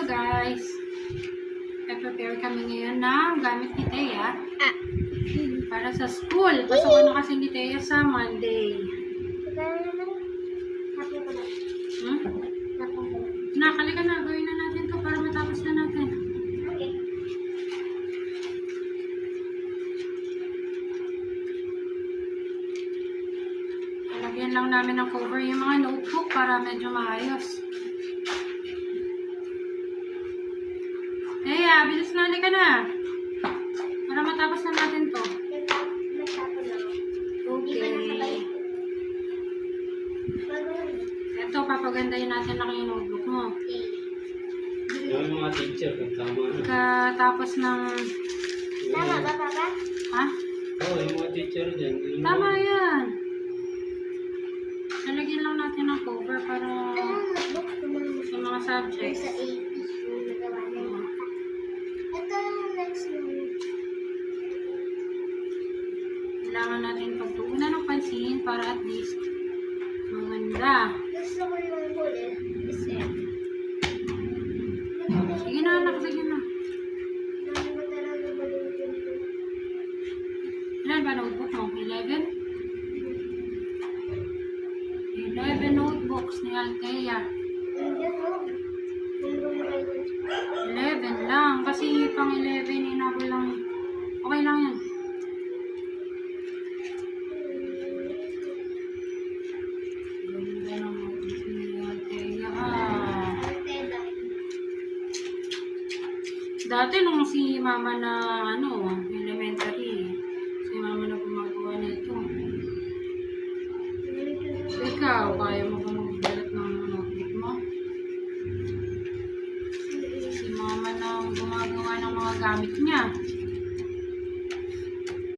Hello guys! Prepare kami ngayon ng gamit ni Thea para sa school. Pasok na kasi ni Thea sa Monday. Nakalikan na, gawin na natin to para matapos na natin. Okay. Lagyan lang namin ng cover yung mga notebook para medyo maayos. Thea, bilis na, halika na. Para matapos na natin to. Okay. Ito, papagandahin natin lang yung notebook mo. Yung mga teacher, kung tama na. Katapos ng... Tama ba, Papa? Ha? Oo, yung mga teacher dyan. Tama yan. Nalagyan lang natin ng cover para Notebook ko naman. sa mga subjects. Sa AP yung nagawa niya. Ito yung next one. Kailangan natin pagtuunan ng pansin para at least maganda. Gusto ko yung huli. SM. Sige na, anak. Sige na. Dami mo talaga balutin ko. Ilan ba notebook mo? 11? 11 notebooks ni Althea. Hindi mo. Hindi mo kayo. 11 lang. Kasi pang 11, inabol lang. Okay lang yan. Ganda ng notebooks ni Althea. Dati nung si mama na elementary, si mama na gumagawa nito. Ikaw, kaya mo ba magbalat ng notebook mo? Si mama na gumagawa ng mga gamit niya.